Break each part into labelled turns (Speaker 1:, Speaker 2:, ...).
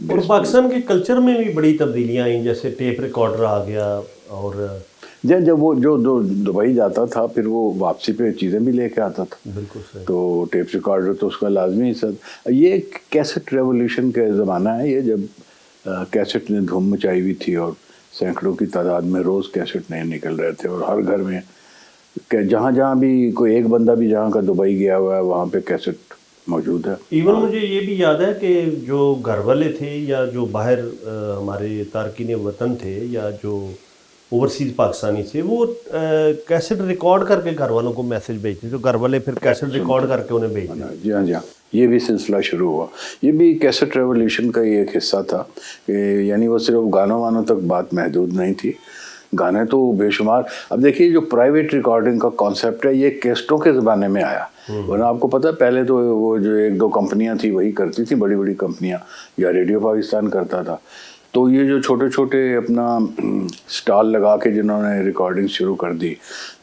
Speaker 1: اور پاکستان کے کلچر میں بھی بڑی تبدیلیاں آئیں، جیسے ٹیپ ریکارڈر آ گیا، اور
Speaker 2: جب وہ جو دبئی جاتا تھا پھر وہ واپسی پہ چیزیں بھی لے کے آتا تھا،
Speaker 1: بالکل صحیح.
Speaker 2: تو ٹیپ ریکارڈر تو اس کا لازمی حصہ. یہ کیسٹ ریولیوشن کا زمانہ ہے یہ، جب کیسٹ نے دھوم مچائی ہوئی تھی اور سینکڑوں کی تعداد میں روز کیسٹ نئے نکل رہے تھے، اور ہر گھر میں جہاں جہاں بھی کوئی ایک بندہ بھی جہاں کا دبئی گیا ہوا ہے وہاں پہ کیسٹ موجود ہے.
Speaker 1: ایون مجھے یہ بھی یاد ہے کہ جو گھر والے تھے یا جو باہر ہمارے تارکین وطن تھے یا جو اوورسیز پاکستانی تھے، وہ کیسٹ ریکارڈ کر کے گھر والوں کو میسج بھیجتے تھے، تو گھر والے پھر کیسٹ ریکارڈ کر کے انہیں بھیجتے تھے.
Speaker 2: جی ہاں جی ہاں، یہ بھی سلسلہ شروع ہوا. یہ بھی کیسٹ ریولیوشن کا ہی ایک حصہ تھا کہ یعنی وہ صرف گانوں وانوں تک بات محدود نہیں تھی، گانے تو بے شمار. اب دیکھیے جو پرائیویٹ ریکارڈنگ کا کانسیپٹ ہے یہ کیسٹوں کے زمانے میں آیا، ورنہ آپ کو پتہ ہے پہلے تو وہ جو ایک دو کمپنیاں تھیں وہی کرتی تھیں، بڑی بڑی کمپنیاں، یا ریڈیو پاکستان کرتا تھا. تو یہ جو چھوٹے چھوٹے اپنا سٹال لگا کے جنہوں نے ریکارڈنگ شروع کر دی،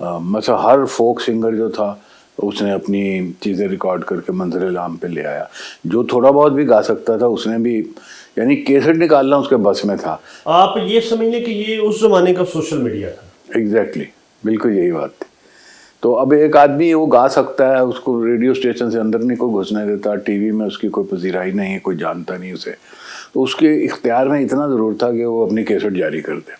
Speaker 2: مثلا ہر فوک سنگر جو تھا اس نے اپنی چیزیں ریکارڈ کر کے منظر عام پہ لے آیا. جو تھوڑا بہت بھی گا سکتا تھا اس نے بھی، یعنی کیسٹ نکالنا اس کے بس میں تھا.
Speaker 1: آپ یہ سمجھ لیں کہ یہ اس زمانے کا سوشل میڈیا تھا.
Speaker 2: ایگزیکٹلی، بالکل یہی بات تھی. تو اب ایک آدمی وہ گا سکتا ہے، اس کو ریڈیو اسٹیشن سے اندر نہیں کوئی گھسنے دیتا، ٹی وی میں اس کی کوئی پذیرائی نہیں ہے، کوئی جانتا نہیں اسے، تو اس کے اختیار میں اتنا ضرور تھا کہ وہ اپنی کیسٹ جاری کر دے.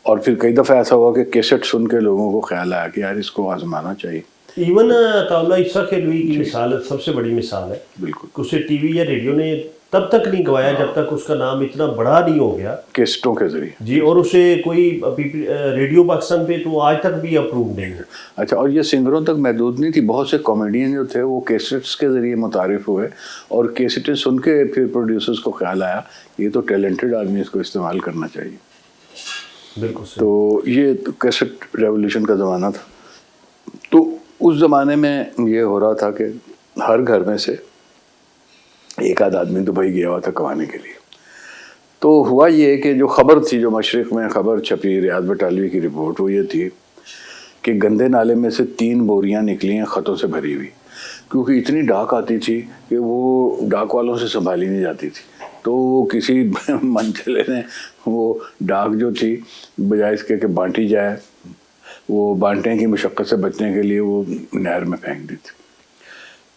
Speaker 2: اور پھر کئی دفعہ ایسا ہوا کہ کیسٹ سن کے لوگوں کو خیال آیا کہ یار اس کو آزمانا چاہیے.
Speaker 1: ایون طاولہ عیسیٰ خیلوی کی مثال سب سے بڑی مثال ہے.
Speaker 2: بالکل،
Speaker 1: اسے ٹی وی یا ریڈیو نے تب تک نہیں گوایا جب تک اس کا نام اتنا بڑا نہیں ہو گیا
Speaker 2: کیسٹوں کے ذریعے.
Speaker 1: جی، اور اسے کوئی ریڈیو پاکستان پہ تو آج تک بھی اپروو نہیں ہے.
Speaker 2: اچھا، اور یہ سنگروں تک محدود نہیں تھی، بہت سے کامیڈین جو تھے وہ کیسٹس کے ذریعے متعارف ہوئے، اور کیسٹیں سن کے پھر پروڈیوسرز کو خیال آیا یہ تو ٹیلنٹڈ آدمی، اس کو استعمال کرنا چاہیے.
Speaker 1: بالکل صحیح.
Speaker 2: تو یہ کیسٹ ریولیوشن کا زمانہ تھا. تو اس زمانے میں یہ ہو رہا تھا کہ ہر گھر میں سے ایک آدھ آدمی دبئی گیا ہوا تھا کمانے کے لیے. تو ہوا یہ کہ جو خبر تھی، جو مشرق میں خبر چھپی ریاض بٹالوی کی رپورٹ، وہ یہ تھی کہ گندے نالے میں سے 3 بوریاں نکلی ہیں خطوں سے بھری ہوئی، کیونکہ اتنی ڈاک آتی تھی کہ وہ ڈاک والوں سے سنبھالی نہیں جاتی تھی. تو کسی منچلے نے وہ ڈاک جو تھی بجائے اس کے کہ بانٹی جائے، وہ بانٹنے کی مشقت سے بچنے کے لیے وہ نہر میں پھینک دی تھی.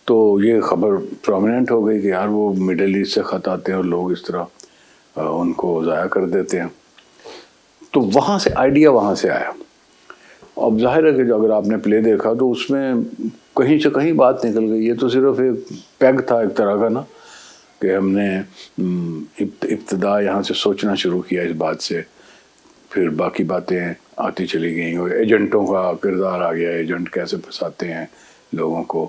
Speaker 2: تو یہ خبر پرومیننٹ ہو گئی کہ یار وہ مڈل ایسٹ سے خط آتے ہیں اور لوگ اس طرح ان کو ضائع کر دیتے ہیں. تو وہاں سے آئیڈیا وہاں سے آیا. اب ظاہر ہے کہ جو اگر آپ نے پلے دیکھا تو اس میں کہیں سے کہیں بات نکل گئی. یہ تو صرف ایک پیگ تھا ایک طرح کا نا، کہ ہم نے ابتدا یہاں سے سوچنا شروع کیا اس بات سے، پھر باقی باتیں آتی چلی گئیں. ایجنٹوں کا کردار آ گیا، ایجنٹ کیسے پھنساتے ہیں لوگوں کو،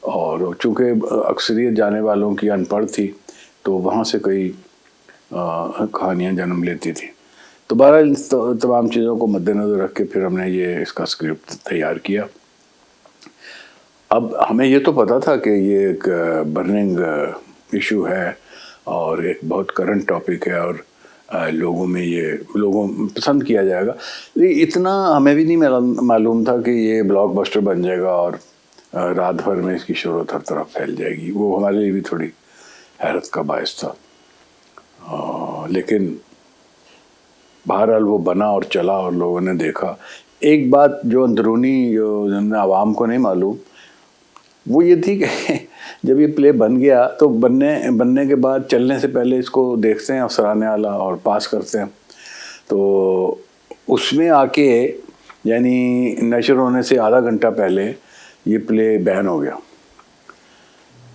Speaker 2: اور چونکہ اکثریت جانے والوں کی ان پڑھ تھی تو وہاں سے کئی کہانیاں جنم لیتی تھیں. تو بہرحال تمام چیزوں کو مد نظر رکھ کے پھر ہم نے یہ اس کا اسکرپٹ تیار کیا. اب ہمیں یہ تو پتا تھا کہ یہ ایک برننگ ایشو ہے اور ایک بہت کرنٹ ٹاپک ہے، اور لوگوں میں یہ پسند کیا جائے گا. اتنا ہمیں بھی نہیں معلوم تھا کہ یہ بلاک بسٹر بن جائے گا اور رات بھر میں اس کی شہرت ہر طرف پھیل جائے گی. وہ ہمارے لیے بھی تھوڑی حیرت کا باعث تھا، لیکن بہرحال وہ بنا اور چلا اور لوگوں نے دیکھا. ایک بات جو اندرونی جو عوام کو نہیں معلوم وہ یہ تھی کہ جب یہ پلے بن گیا تو بننے کے بعد چلنے سے پہلے اس کو دیکھتے ہیں افسرانے والا اور پاس کرتے ہیں. تو اس میں آ کے یعنی نشر ہونے سے آدھا گھنٹہ پہلے یہ پلے بین ہو گیا،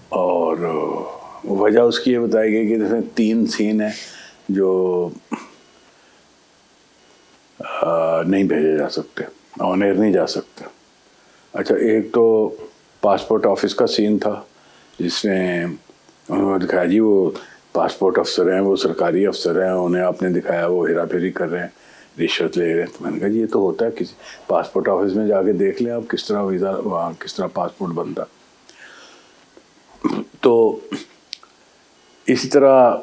Speaker 2: اور وجہ اس کی یہ بتائی گئی کہ اس میں 3 سین ہیں جو نہیں بھیجے جا سکتے، آن ایئر نہیں جا سکتے. اچھا، ایک تو پاسپورٹ آفس کا سین تھا جس میں انہوں نے دکھایا جی وہ پاسپورٹ افسر ہیں، وہ سرکاری افسر ہیں، انہیں آپ نے دکھایا وہ ہیرا پھیری کر رہے ہیں، رشوت لے رہے ہیں. تو میں نے کہا جی یہ تو ہوتا ہے، کسی پاسپورٹ آفس میں جا کے دیکھ لیں آپ کس طرح ویزا وہاں کس طرح پاسپورٹ بنتا. تو اسی طرح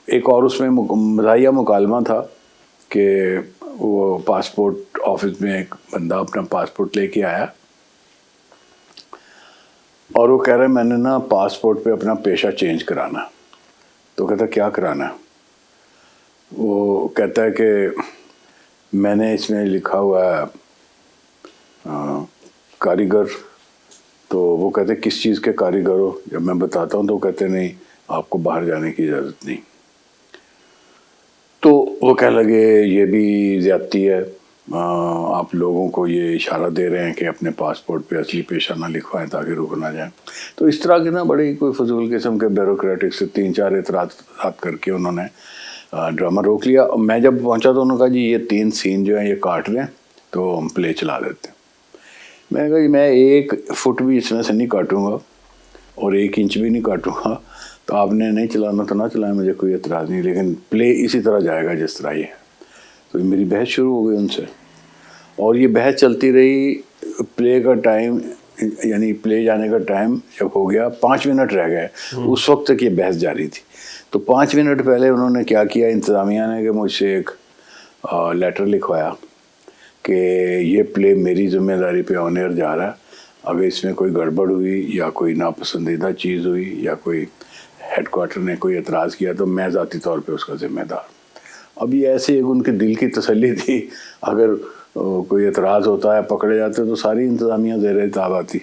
Speaker 2: ایک اور اس میں مزاحیہ مکالمہ تھا کہ وہ پاسپورٹ آفس میں ایک بندہ اپنا پاسپورٹ لے کے آیا اور وہ کہہ رہے میں نے نا پاسپورٹ پہ اپنا پیشہ چینج کرانا. تو کہتا کیا کرانا ہے؟ وہ کہتا ہے کہ میں نے اس میں لکھا ہوا ہے کاریگر. تو وہ کہتے کس چیز کے کاریگر ہو؟ جب میں بتاتا ہوں تو وہ کہتے نہیں آپ کو باہر جانے کی اجازت نہیں. تو وہ کہنے لگے یہ بھی زیادتی ہے، آپ لوگوں کو یہ اشارہ دے رہے ہیں کہ اپنے پاسپورٹ پہ اصلی پیشہ نہ لکھوائیں تاکہ رک نہ جائیں. تو اس طرح کے نا بڑی کوئی فضول قسم کے بیوروکریٹک سے 3-4 اعتراضات کر کے انہوں نے ڈرامہ روک لیا. میں جب پہنچا تو انہوں نے کہا جی یہ 3 سین جو ہیں یہ کاٹ لیں تو ہم پلے چلا دیتے ہیں. میں نے کہا جی میں 1 فٹ بھی اس میں سے نہیں کاٹوں گا اور 1 انچ بھی نہیں کاٹوں گا، تو آپ نے نہیں چلانا تو نہ چلائیں، مجھے کوئی اعتراض نہیں، لیکن پلے اسی طرح جائے گا جس طرح یہ ہے. تو میری بحث شروع ہو گئی ان سے، اور یہ بحث چلتی رہی. پلے کا ٹائم یعنی پلے جانے کا ٹائم جب ہو گیا 5 منٹ رہ گئے، اس وقت تک یہ بحث جاری تھی. تو 5 منٹ پہلے انہوں نے کیا کیا انتظامیہ نے کہ مجھ سے ایک لیٹر لکھوایا کہ یہ پلے میری ذمہ داری پہ آن ایئر جا رہا ہے، اگر اس میں کوئی گڑبڑ ہوئی یا کوئی ناپسندیدہ چیز ہوئی یا کوئی ہیڈ کوارٹر نے کوئی اعتراض کیا تو میں ذاتی طور پہ اس کا ذمہ دار. اب یہ ایسے ایک ان کے دل کی تسلی تھی، اگر کوئی اعتراض ہوتا ہے پکڑے جاتے تو ساری انتظامیہ زیر التاب آتی.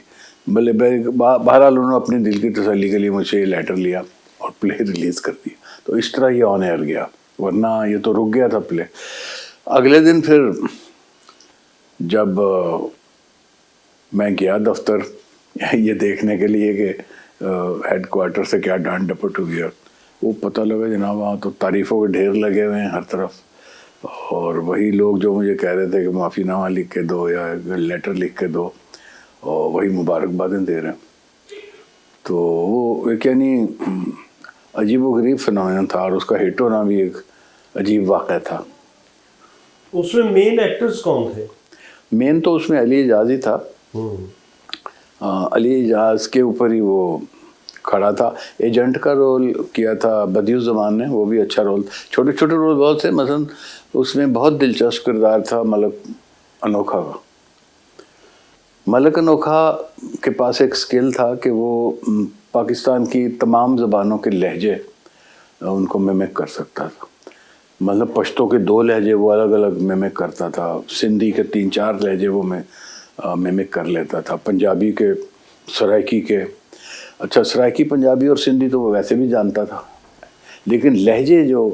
Speaker 2: بہرحال انہوں نے اپنی دل کی تسلی کے لیے مجھ سے یہ لیٹر لیا اور پلے ریلیز کر دیا. تو اس طرح یہ آن ایئر گیا، ورنہ یہ تو رک گیا تھا پلے. اگلے دن پھر جب میں گیا دفتر یہ دیکھنے کے لیے کہ ہیڈ کوارٹر سے کیا ڈانٹ ڈپٹ ہوئی ہے، وہ پتہ لگا جناب وہاں تو تعریفوں کے ڈھیر لگے ہوئے ہیں ہر طرف، اور وہی لوگ جو مجھے کہہ رہے تھے کہ معافی نامہ لکھ کے دو یا لیٹر لکھ کے دو، اور وہی مبارکبادیں دے رہے ہیں. تو وہ ایک یعنی عجیب و غریب فنامنا تھا، اور اس کا ہٹ ہونا بھی ایک عجیب واقعہ تھا.
Speaker 1: اس میں مین ایکٹرز کون تھے؟
Speaker 2: مین تو اس میں علی اعجاز ہی تھا. علی اعجاز کے اوپر ہی وہ کھڑا تھا. ایجنٹ کا رول کیا تھا بدیع الزمان نے، وہ بھی اچھا رول. چھوٹے چھوٹے رول بہت تھے، مثلا اس میں بہت دلچسپ کردار تھا ملک انوکھا کا. ملک انوکھا کے پاس ایک سکل تھا کہ وہ پاکستان کی تمام زبانوں کے لہجے ان کو میمک کر سکتا تھا. مطلب پشتو کے 2 لہجے وہ الگ الگ میمک کرتا تھا، سندھی کے 3-4 لہجے وہ میمک کر لیتا تھا، پنجابی کے، سرائکی کے. اچھا سرائکی پنجابی اور سندھی تو وہ ویسے بھی جانتا تھا، لیکن لہجے جو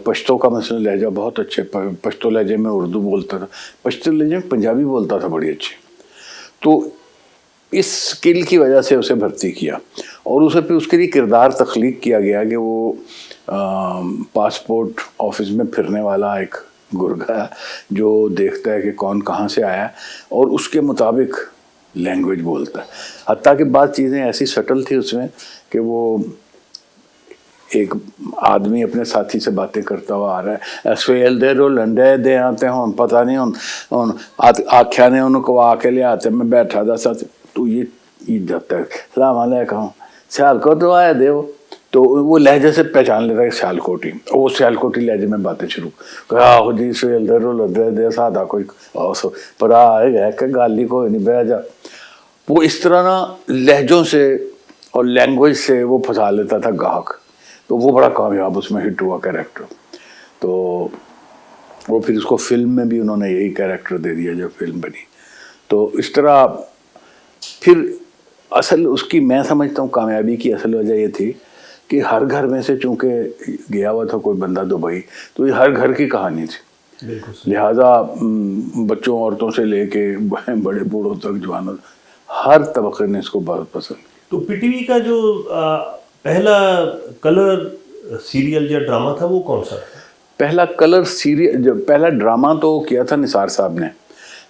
Speaker 2: پشتو کا مثلا لہجہ بہت اچھے، پشتو لہجے میں اردو بولتا تھا، پشتو لہجے میں پنجابی بولتا تھا بڑی اچھی. تو اس سکل کی وجہ سے اسے بھرتی کیا، اور اسے پھر اس کے لیے کردار تخلیق کیا گیا کہ وہ پاسپورٹ آفس میں پھرنے والا ایک گرگا جو دیکھتا ہے کہ کون کہاں سے آیا ہے اور اس کے مطابق لینگویج بولتا ہے. حتیٰ کہ بعض چیزیں ایسی سٹل تھی اس میں کہ وہ ایک آدمی اپنے ساتھی سے باتیں کرتا ہوا آ رہا ہے، ایسویل دے رو لنڈے دے آتے ہوں پتہ نہیں ہوں آکھیا نے ان کو آ کے لے آتے. میں بیٹھا تھا ساتھ، تو یہ جاتا ہے السلام علیکم سیال کو تو آیا دے وہ، تو وہ لہجے سے پہچان لیتا ہے سیال کوٹی، وہ سیال کوٹی لہجے میں باتیں شروع کہ جی سویل دے رو لندے دے سادہ کوئی پر آئے گئے کہ گالی کوئی نہیں بہ جا. وہ اس طرح نا لہجوں سے اور لینگویج سے وہ پھنسا لیتا تھا گاہک. تو وہ بڑا کامیاب اس میں ہٹ ہوا کیریکٹر. تو وہ پھر اس کو فلم میں بھی انہوں نے یہی کیریکٹر دے دیا جو فلم بنی. تو اس طرح پھر اصل اس کی میں سمجھتا ہوں کامیابی کی اصل وجہ یہ تھی کہ ہر گھر میں سے چونکہ گیا ہوا تھا کوئی بندہ دبئی، تو یہ ہر گھر کی کہانی تھی. لہٰذا بچوں عورتوں سے لے کے بڑے بوڑھوں تک جوانوں ہر طبقے نے اس کو بہت پسند کیا.
Speaker 1: تو پی ٹی وی کا جو پہلا کلر سیریل یا ڈرامہ تھا وہ کون سا تھا؟
Speaker 2: پہلا کلر سیریل جو پہلا ڈرامہ تو کیا تھا نثار صاحب نے،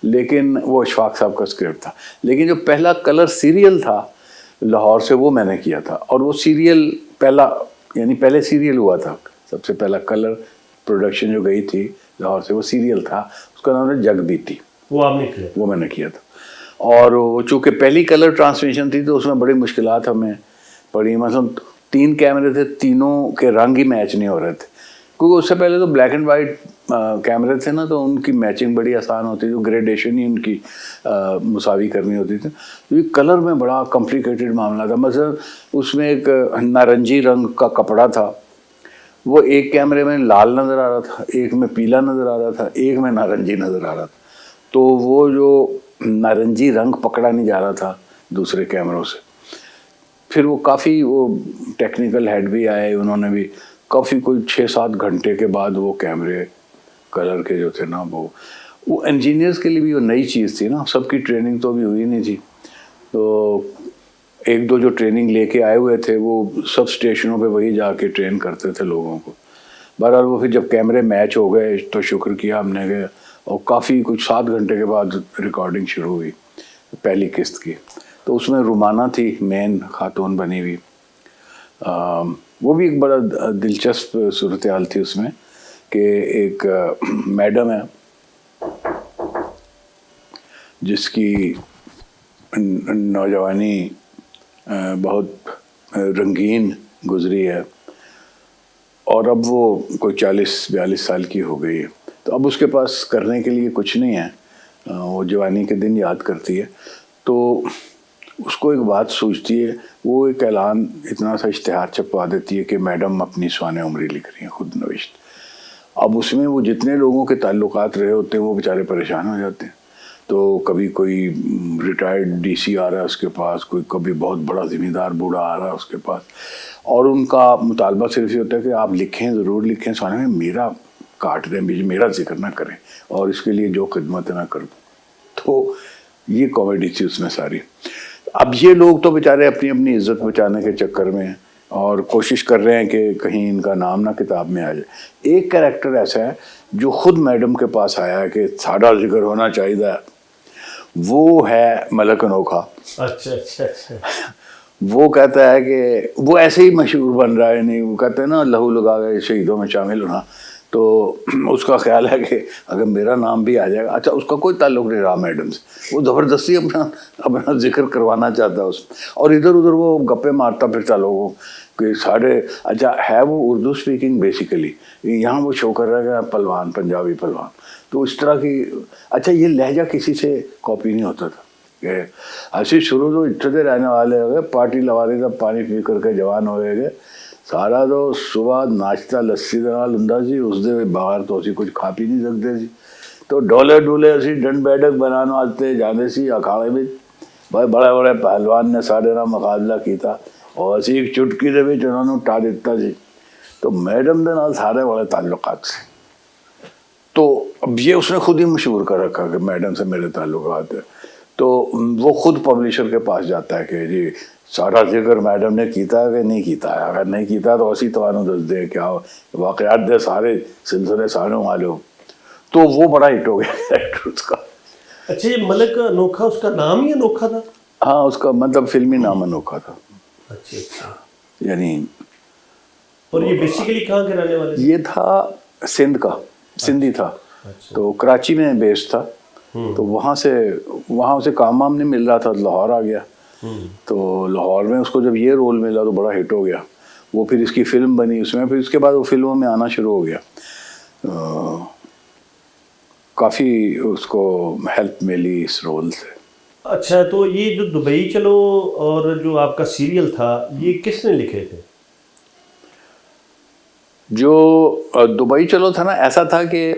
Speaker 2: لیکن وہ اشفاق صاحب کا اسکرپٹ تھا. لیکن جو پہلا کلر سیریل تھا لاہور سے وہ میں نے کیا تھا. اور وہ سیریل پہلا یعنی پہلے سیریل ہوا تھا، سب سے پہلا کلر پروڈکشن جو گئی تھی لاہور سے وہ سیریل تھا، اس کا نام ہے جگ بیتی.
Speaker 1: وہ آپ نے کیا؟ وہ
Speaker 2: میں نے کیا تھا. اور وہ چونکہ پہلی کلر ٹرانسمیشن تھی تو اس میں بڑی مشکلات ہمیں پڑی. مثلا 3 کیمرے تھے، تینوں کے رنگ ہی میچ نہیں ہو رہے تھے، کیونکہ اس سے پہلے تو بلیک اینڈ وائٹ کیمرے تھے نا، تو ان کی میچنگ بڑی آسان ہوتی تھی، گریڈیشن ہی ان کی مساوی کرنی ہوتی تھی. تو یہ کلر میں بڑا کمپلیکیٹڈ معاملہ تھا. مثلا اس میں ایک نارنجی رنگ کا کپڑا تھا وہ ایک کیمرے میں لال نظر آ رہا تھا، ایک میں پیلا نظر آ رہا تھا، ایک میں نارنجی نظر آ رہا تھا. تو وہ جو نارنجی رنگ پکڑا نہیں جا رہا تھا دوسرے کیمروں سے. پھر وہ کافی وہ ٹیکنیکل ہیڈ بھی آئے، انہوں نے بھی کافی کوئی 6-7 گھنٹے کے بعد وہ کیمرے کلر کے جو تھے نا، وہ انجینئرز کے لیے بھی وہ نئی چیز تھی نا، سب کی ٹریننگ تو ابھی ہوئی نہیں تھی. تو ایک دو جو ٹریننگ لے کے آئے ہوئے تھے وہ سب اسٹیشنوں پہ وہی جا کے ٹرین کرتے تھے لوگوں کو. بہرحال وہ پھر جب کیمرے میچ ہو گئے تو شکر کیا ہم نے کہ، اور کافی کچھ 7 گھنٹے کے بعد ریکارڈنگ شروع ہوئی پہلی قسط کی. تو اس میں رومانہ تھی مین خاتون بنی ہوئی. وہ بھی ایک بڑا دلچسپ صورتحال تھی اس میں کہ ایک میڈم ہے جس کی نوجوانی بہت رنگین گزری ہے، اور اب وہ کوئی 40-42 سال کی ہو گئی ہے. تو اب اس کے پاس کرنے کے لیے کچھ نہیں ہے، وہ جوانی کے دن یاد کرتی ہے. تو اس کو ایک بات سوچتی ہے، وہ ایک اعلان اتنا سا اشتہار چھپوا دیتی ہے کہ میڈم اپنی سوانح عمری لکھ رہی ہیں، خود نوشت. اب اس میں وہ جتنے لوگوں کے تعلقات رہے ہوتے ہیں وہ بیچارے پریشان ہو جاتے ہیں. تو کبھی کوئی ریٹائرڈ ڈی سی آ رہا ہے اس کے پاس، کبھی بہت بڑا ذمہ دار بوڑھا آ رہا ہے اس کے پاس، اور ان کا مطالبہ صرف یہ ہوتا ہے کہ آپ لکھیں، ضرور لکھیں سوانح میں، میرا کاٹ دیں، میرا ذکر نہ کریں، اور اس کے لیے جو خدمت نہ کر دوں. تو یہ کامیڈی تھی اس میں ساری. اب یہ لوگ تو بیچارے اپنی اپنی عزت بچانے کے چکر میں ہیں اور کوشش کر رہے ہیں کہ کہیں ان کا نام نہ کتاب میں آ جائے. ایک کریکٹر ایسا ہے جو خود میڈم کے پاس آیا ہے کہ ساڈا ذکر ہونا چاہیے، وہ ہے ملک انوکھا.
Speaker 1: اچھا.
Speaker 2: وہ کہتا ہے کہ وہ ایسے ہی مشہور بن رہا ہے، نہیں وہ کہتے ہیں نا لہو لگا گئے شہیدوں میں شامل ہونا. تو اس کا خیال ہے کہ اگر میرا نام بھی آ جائے گا. اچھا اس کا کوئی تعلق نہیں رہا میڈم سے، وہ زبردستی اپنا ذکر کروانا چاہتا ہے اس میں، اور ادھر ادھر وہ گپے مارتا پھرتا لوگوں کہ ساڑھے. اچھا ہے وہ اردو اسپیکنگ بیسیکلی، یہاں وہ شو کر رہا ہے پلوان، پنجابی پلوان. تو اس طرح کی. اچھا یہ لہجہ کسی سے کاپی نہیں ہوتا تھا کہ ایسی شروع تو اتنے رہنے والے ہو گئے، پارٹی لوا رہے تھا پانی پی کر کے جوان ہوئے گئے. سارا تو صبح ناشتہ لسی دے نال ہوندا سی، اس دے باہر تو اسی کچھ کھا پی نہیں سکتے سی. تو ڈولے ڈولے اسی ڈنڈ بیٹھک بنانے واسطے جانے سی اکھاڑے میں. بھائی بڑے بڑے پہلوان نے سارے نال مقابلہ کیتا اور اسی ایک چٹکی دے وچ انہوں نے اٹھا دیتا سی. تو میڈم دے نال سارے بڑے تعلقات سے. تو اب یہ اس نے خود ہی مشہور کر رکھا کہ میڈم سے میرے تعلقات ہیں. تو وہ خود پبلشر کے پاس جاتا ہے کہ جی سارا ذکر میڈم نے کیتا ہے کہ نہیں کیتا ہے، اگر نہیں کیتا تو اسی توانوں دس دے، کیا واقعات دے سارے سلسلے سارے معلوم. تو وہ بڑا ہٹ ہو گیا کریکٹر اس کا.
Speaker 1: اچھا یہ ملک انوکھا اس کا نام ہی انوکھا تھا؟
Speaker 2: ہاں اس کا مطلب فلمی نام انوکھا تھا.
Speaker 1: اچھا.
Speaker 2: یعنی
Speaker 3: اور یہ بیسیکلی کہاں کے رہنے والے؟
Speaker 2: یہ تھا سندھ کا، سندھی تھا. تو کراچی میں بیس تھا. تو وہاں سے کام وام نہیں مل رہا تھا، لاہور آ گیا. تو لاہور میں اس کو جب یہ رول ملا تو بڑا ہٹ ہو گیا. وہ پھر اس کی فلم بنی اس میں، پھر اس کے بعد وہ فلموں میں آنا شروع ہو گیا. کافی اس کو ہیلپ ملی اس رول سے.
Speaker 1: اچھا تو یہ جو دبئی چلو اور جو آپ کا سیریل تھا یہ کس نے لکھے تھے؟
Speaker 2: جو دبئی چلو تھا نا، ایسا تھا کہ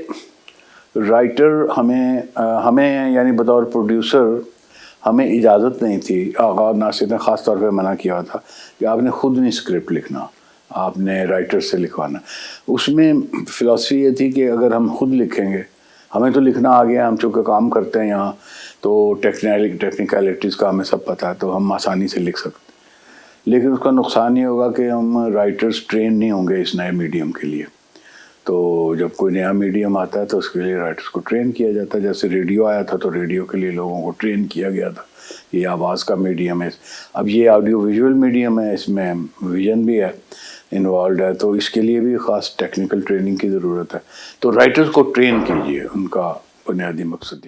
Speaker 2: رائٹر ہمیں یعنی بطور پروڈیوسر ہمیں اجازت نہیں تھی. آغا ناصر نے خاص طور پہ منع کیا تھا کہ آپ نے خود نہیں اسکرپٹ لکھنا، آپ نے رائٹر سے لکھوانا. اس میں فلاسفی یہ تھی کہ اگر ہم خود لکھیں گے، ہمیں تو لکھنا آ گیا، ہم چونکہ کام کرتے ہیں یہاں تو ٹیکنیکلٹیز کا ہمیں سب پتہ ہے، تو ہم آسانی سے لکھ سکتے. لیکن اس کا نقصان یہ ہوگا کہ ہم رائٹرز ٹرین نہیں ہوں گے اس نئے میڈیم کے لیے. تو جب کوئی نیا میڈیم آتا ہے تو اس کے لیے رائٹرز کو ٹرین کیا جاتا ہے. جیسے ریڈیو آیا تھا تو ریڈیو کے لیے لوگوں کو ٹرین کیا گیا تھا، یہ آواز کا میڈیم ہے. اب یہ آڈیو ویژول میڈیم ہے، اس میں ویژن بھی ہے انوالوڈ ہے، تو اس کے لیے بھی خاص ٹیکنیکل ٹریننگ کی ضرورت ہے. تو رائٹرز کو ٹرین کیجیے، ان کا بنیادی مقصد